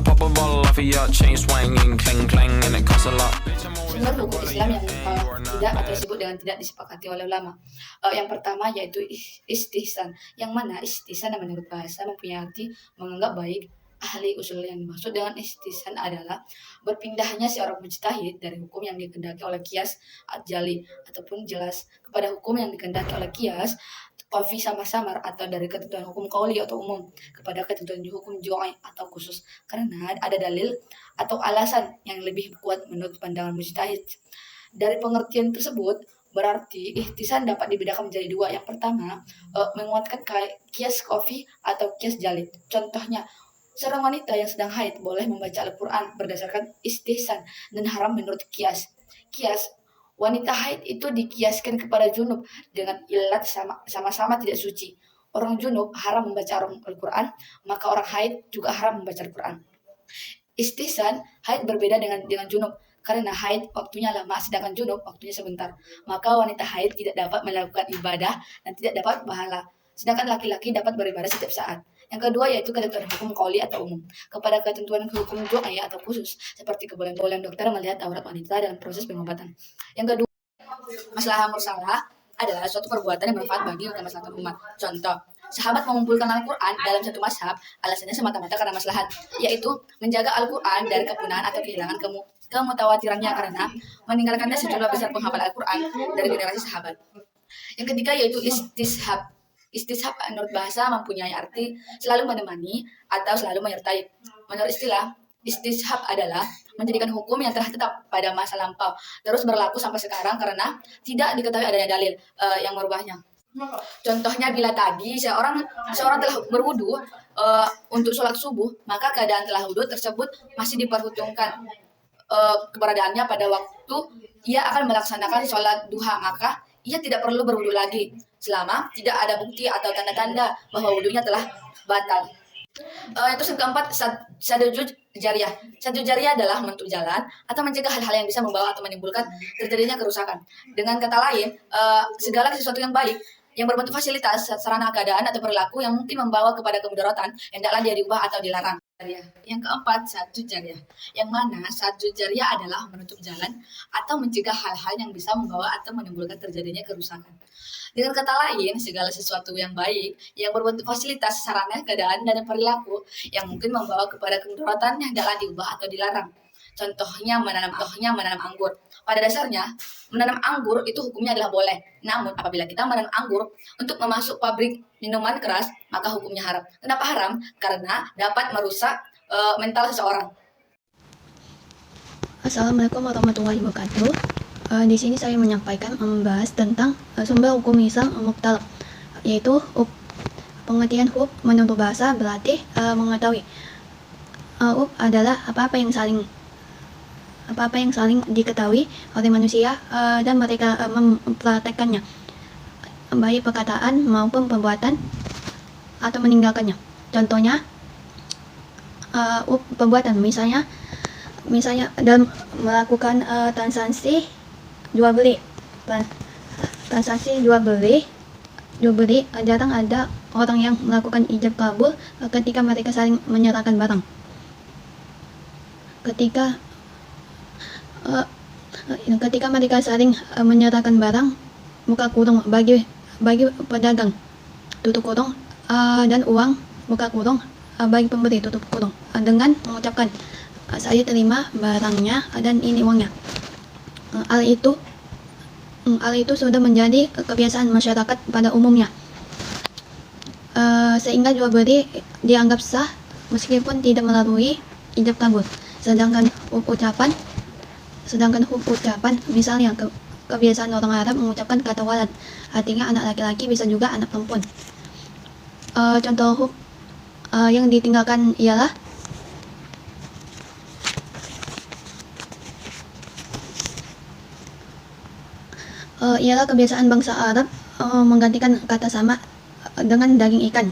pop a bottle off of your chain swinging, clang clang, and it costs a lot. Sumber hukum Islam yang tidak atau disebut dengan tidak disepakati oleh ulama. Yang pertama yaitu istihsan, yang mana istihsan menurut bahasa mempunyai arti menganggap baik. Ahli usul yang dimaksud dengan istihsan adalah berpindahnya seorang mujtahid dari hukum yang dikehendaki oleh qiyas jali ataupun jelas kepada hukum yang dikehendaki oleh qiyas qafi samar-samar, atau dari ketentuan hukum qauli atau umum kepada ketentuan hukum juz'i atau khusus, karena ada dalil atau alasan yang lebih kuat menurut pandangan mujtahid. Dari pengertian tersebut berarti ihtisan dapat dibedakan menjadi dua. Yang pertama, menguatkan qiyas qafi atau qiyas jalid. Contohnya, seorang wanita yang sedang haid boleh membaca Al-Quran berdasarkan istihsan dan haram menurut qiyas. Qiyas, wanita haid itu dikiaskan kepada junub dengan ilat sama-sama tidak suci. Orang junub haram membaca Al-Quran, maka orang haid juga haram membaca Al-Quran. Istihsan, haid berbeda dengan junub, karena haid waktunya lama sedangkan junub waktunya sebentar. Maka wanita haid tidak dapat melakukan ibadah dan tidak dapat pahala, sedangkan laki-laki dapat beribadah setiap saat. Yang kedua yaitu ketentuan hukum qauli atau umum kepada ketentuan hukum juz'i atau khusus, seperti kebolehan dokter melihat aurat wanita dalam proses pengobatan. Yang kedua, maslahah mursalah adalah suatu perbuatan yang bermanfaat bagi kemaslahatan umat. Contoh, sahabat mengumpulkan Al-Quran dalam satu mazhab alasannya semata-mata karena maslahat, yaitu menjaga Al-Quran dari kepunahan atau kehilangan kemutawatirannya, karena meninggalkannya sejumlah besar penghafal Al-Quran dari generasi sahabat. Yang ketiga yaitu istishab. Istishab menurut bahasa mempunyai arti selalu menemani atau selalu menyertai. Menurut istilah, istishab adalah menjadikan hukum yang telah tetap pada masa lampau terus berlaku sampai sekarang karena tidak diketahui adanya dalil yang merubahnya. Contohnya, bila tadi seorang telah berwudu untuk sholat subuh, maka keadaan telah wudu tersebut masih diperhitungkan keberadaannya pada waktu ia akan melaksanakan sholat duha, maka ia tidak perlu berwudu lagi selama tidak ada bukti atau tanda-tanda bahwa wudunya telah batal. Terus yang keempat, saddu jariyah. Saddu jariyah adalah menutup jalan atau mencegah hal-hal yang bisa membawa atau menimbulkan terjadinya kerusakan. Dengan kata lain, segala sesuatu yang baik yang berbentuk fasilitas, sarana keadaan atau perilaku yang mungkin membawa kepada kemudaratan hendaklah dia diubah atau dilarang. Yang keempat, saddu jariyah, yang mana saddu jariyah adalah menutup jalan atau mencegah hal-hal yang bisa membawa atau menimbulkan terjadinya kerusakan. Dengan kata lain, segala sesuatu yang baik yang berbentuk fasilitas, sarana keadaan dan perilaku yang mungkin membawa kepada kemudaratan hendaklah diubah atau dilarang. Contohnya menanam anggur. Pada dasarnya, menanam anggur itu hukumnya adalah boleh. Namun apabila kita menanam anggur untuk memasuk pabrik minuman keras, maka hukumnya haram. Kenapa haram? Karena dapat merusak mental seseorang. Assalamualaikum warahmatullahi wabarakatuh. Di sini saya menyampaikan membahas tentang sumber hukum Islam mukhtalaf, yaitu pengertian hub menurut bahasa berarti mengetahui. Hub adalah apa-apa yang saling diketahui oleh manusia dan mereka mempraktekkannya, baik perkataan maupun perbuatan atau meninggalkannya. Contohnya perbuatan, misalnya dalam melakukan transaksi jual beli, jarang ada orang yang melakukan ijab kabul ketika mereka saling menyerahkan barang. Ketika mereka saling menyerahkan barang, buka kurung, bagi pedagang, tutup kurung, dan uang, buka kurung, bagi pemberi, tutup kurung, dengan mengucapkan saya terima barangnya dan ini uangnya. Hal itu sudah menjadi kebiasaan masyarakat pada umumnya, sehingga jual beli dianggap sah meskipun tidak melalui ijab kabul. Sedangkan hub ucapan, misalnya kebiasaan orang Arab mengucapkan kata walad, artinya anak laki-laki, bisa juga anak perempuan. Contoh hub yang ditinggalkan ialah kebiasaan bangsa Arab menggantikan kata sama dengan daging ikan.